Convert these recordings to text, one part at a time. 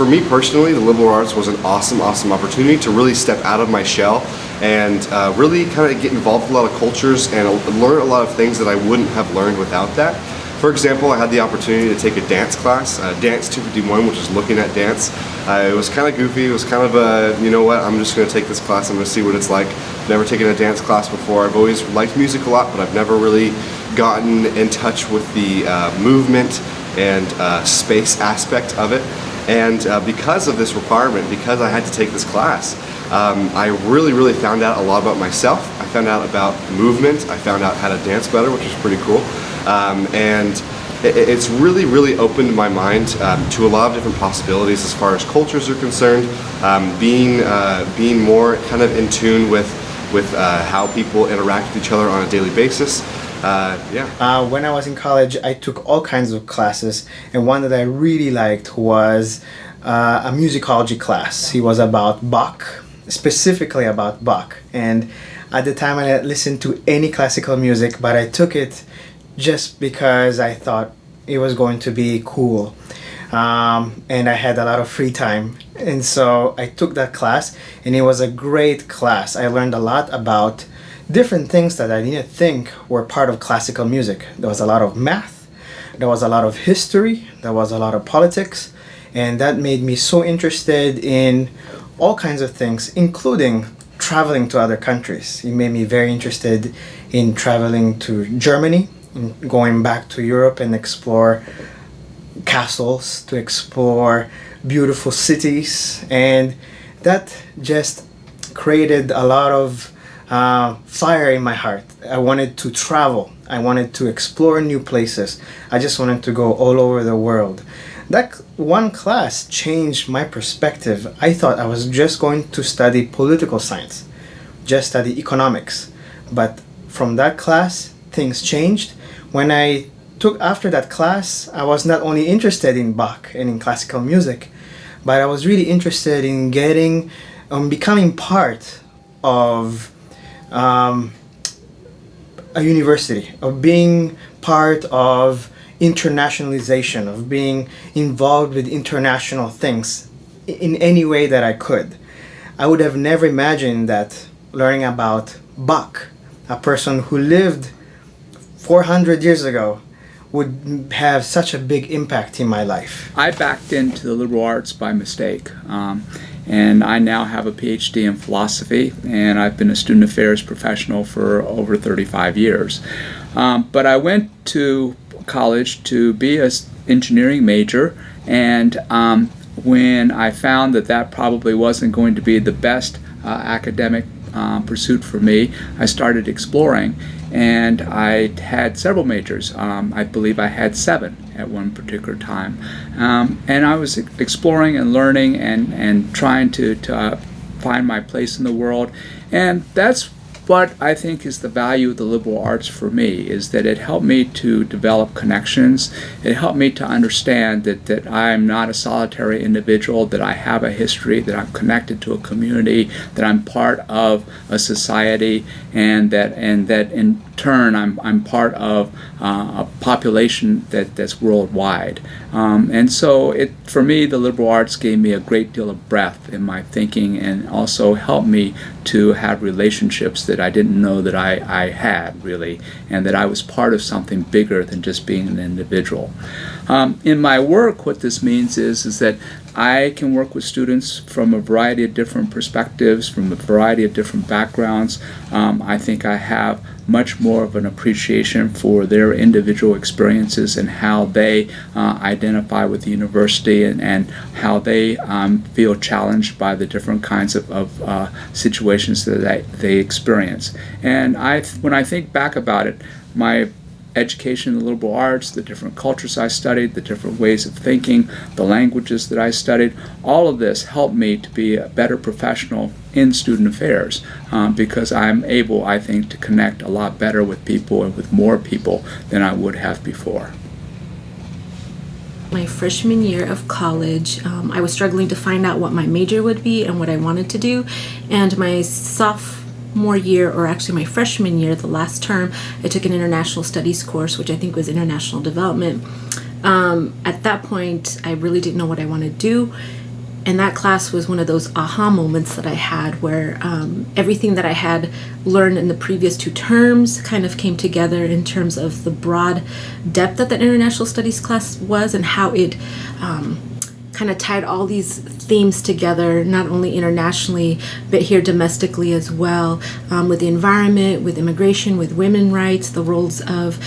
for me personally, the liberal arts was an awesome opportunity to really step out of my shell and really kind of get involved in a lot of cultures and learn a lot of things that I wouldn't have learned without that. For example, I had the opportunity to take a dance class, Dance 251, which is looking at dance. It was kind of goofy. It was kind of a, you know what, I'm just going to take this class. I'm going to see what it's like. Never taken a dance class before. I've always liked music a lot, but I've never really gotten in touch with the movement and space aspect of it. And because of this requirement, because I had to take this class, I really found out a lot about myself. I found out about movement. I found out how to dance better, which is pretty cool. And it's really opened my mind to a lot of different possibilities as far as cultures are concerned. Being more kind of in tune with how people interact with each other on a daily basis. When I was in college, I took all kinds of classes, and one that I really liked was a musicology class. It was about Bach, specifically about Bach. And at the time, I didn't listen to any classical music, but I took it just because I thought it was going to be cool. And I had a lot of free time. And so I took that class, and it was a great class. I learned a lot about different things that I didn't think were part of classical music. There was a lot of math, there was a lot of history, there was a lot of politics, and that made me so interested in all kinds of things, including traveling to other countries. It made me very interested in traveling to Germany, in going back to Europe and explore castles, to explore beautiful cities, and that just created a lot of fire in my heart. I wanted to travel. I wanted to explore new places. I just wanted to go all over the world. That one class changed my perspective. I thought I was just going to study political science, just study economics. But from that class, things changed. After that class, I was not only interested in Bach and in classical music, but I was really interested in becoming part of a university, of being part of internationalization, of being involved with international things in any way that I could. I would have never imagined that learning about Bach, a person who lived 400 years ago, would have such a big impact in my life. I backed into the liberal arts by mistake. And I now have a PhD in philosophy, and I've been a student affairs professional for over 35 years. But I went to college to be an engineering major, and when I found that probably wasn't going to be the best academic pursuit for me, I started exploring, and I had several majors. I believe I had 7 at one particular time. And I was exploring and learning and trying to find my place in the world. And that's what I think is the value of the liberal arts for me, is that it helped me to develop connections. It helped me to understand that I'm not a solitary individual, that I have a history, that I'm connected to a community, that I'm part of a society, and that in turn I'm part of a population that's worldwide. And so for me, the liberal arts gave me a great deal of breadth in my thinking, and also helped me to have relationships that I didn't know that I had, really, and that I was part of something bigger than just being an individual. In my work, what this means is that I can work with students from a variety of different perspectives, from a variety of different backgrounds. I think I have much more of an appreciation for their individual experiences and how they identify with the university, and how they feel challenged by the different kinds of situations that they experience. And when I think back about it, my education in the liberal arts, the different cultures I studied, the different ways of thinking, the languages that I studied, all of this helped me to be a better professional in student affairs, because I'm able, I think, to connect a lot better with people and with more people than I would have before. My freshman year of college, I was struggling to find out what my major would be and what I wanted to do, and my sophomore year, or actually my freshman year, the last term, I took an international studies course, which I think was international development. At that point, I really didn't know what I wanted to do, And that class was one of those aha moments that I had where everything that I had learned in the previous 2 terms kind of came together in terms of the broad depth that the international studies class was, and how it kind of tied all these themes together, not only internationally, but here domestically as well, with the environment, with immigration, with women's rights, the roles of,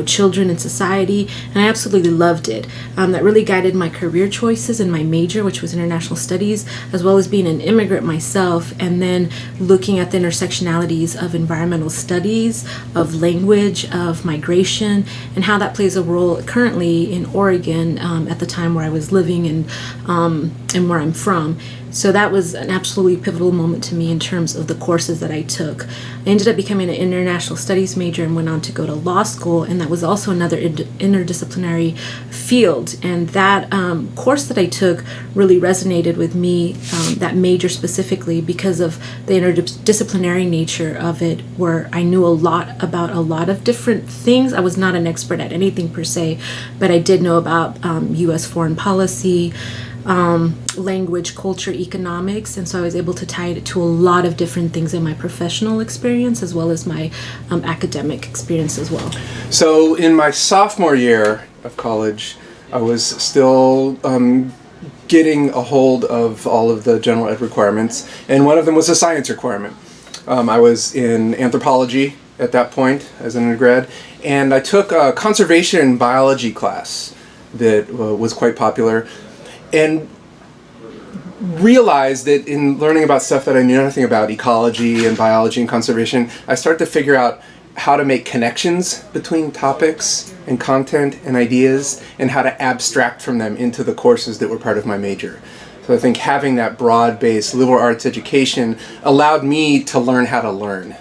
children in society. And I absolutely loved it. That really guided my career choices and my major, which was international studies, as well as being an immigrant myself, and then looking at the intersectionalities of environmental studies, of language, of migration, and how that plays a role currently in Oregon at the time where I was living and where I'm from. So that was an absolutely pivotal moment to me in terms of the courses that I took. I ended up becoming an international studies major and went on to go to law school, and that was also another interdisciplinary field. And that course that I took really resonated with me, that major specifically, because of the interdisciplinary nature of it, where I knew a lot about a lot of different things. I was not an expert at anything per se, but I did know about U.S. foreign policy, language, culture, economics, and so I was able to tie it to a lot of different things in my professional experience as well as my academic experience as well. So in my sophomore year of college, I was still getting a hold of all of the general ed requirements, and one of them was a science requirement. I was in anthropology at that point as an undergrad, and I took a conservation biology class that was quite popular, and realized that in learning about stuff that I knew nothing about, ecology and biology and conservation, I started to figure out how to make connections between topics and content and ideas, and how to abstract from them into the courses that were part of my major. So I think having that broad-based liberal arts education allowed me to learn how to learn.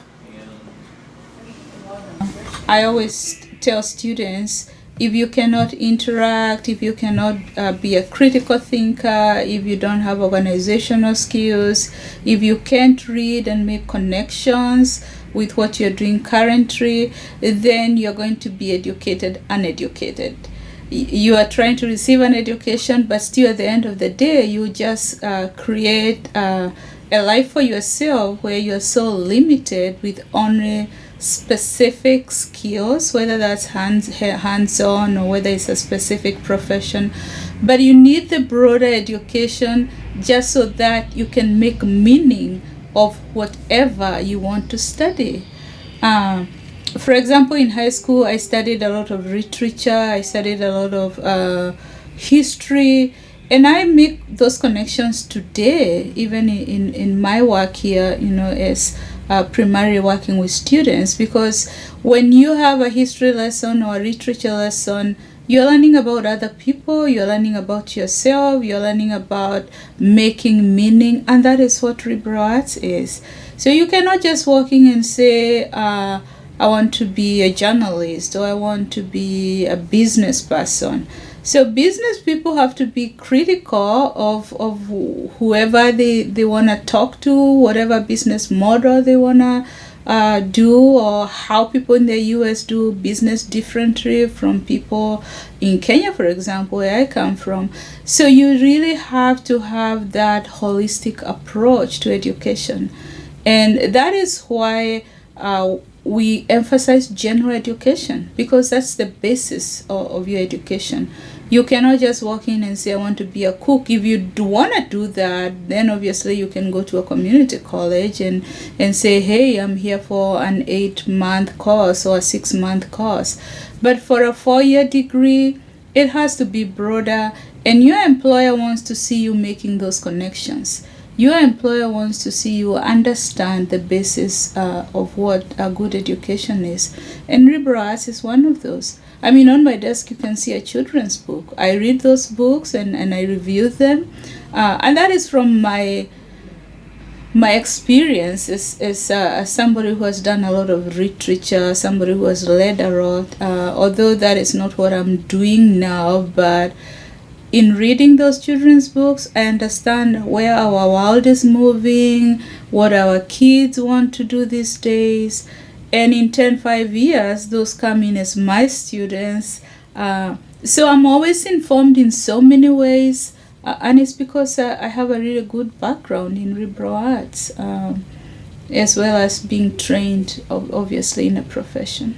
I always tell students, if you cannot interact, if you cannot be a critical thinker, if you don't have organizational skills, if you can't read and make connections with what you're doing currently, then you're going to be uneducated. You are trying to receive an education, but still at the end of the day, you just create a life for yourself where you're so limited with only specific skills, whether that's hands-on or whether it's a specific profession. But you need the broader education just so that you can make meaning of whatever you want to study. For example, in high school, I studied a lot of literature, I studied a lot of history, and I make those connections today, even in my work here, as primarily working with students, because when you have a history lesson or a literature lesson, you're learning about other people, you're learning about yourself, you're learning about making meaning, and that is what liberal arts is. So you cannot just walk in and say, I want to be a journalist or I want to be a business person. So business people have to be critical of whoever they want to talk to, whatever business model they want to do, or how people in the US do business differently from people in Kenya, for example, where I come from. So you really have to have that holistic approach to education. And that is why we emphasize general education, because that's the basis of your education. You cannot just walk in and say, I want to be a cook. If you want to do that, then obviously you can go to a community college and say, hey, I'm here for an 8-month course or a 6-month course. But for a 4-year degree, it has to be broader, and your employer wants to see you making those connections. Your employer wants to see you understand the basis of what a good education is. And liberal arts is one of those. I mean, on my desk, you can see a children's book. I read those books and I review them. And that is from my experience as somebody who has done a lot of literature, somebody who has read a lot, although that is not what I'm doing now, but in reading those children's books, I understand where our world is moving, what our kids want to do these days. And in 5 years, those come in as my students. So I'm always informed in so many ways. And it's because I have a really good background in liberal arts, as well as being trained, obviously, in a profession.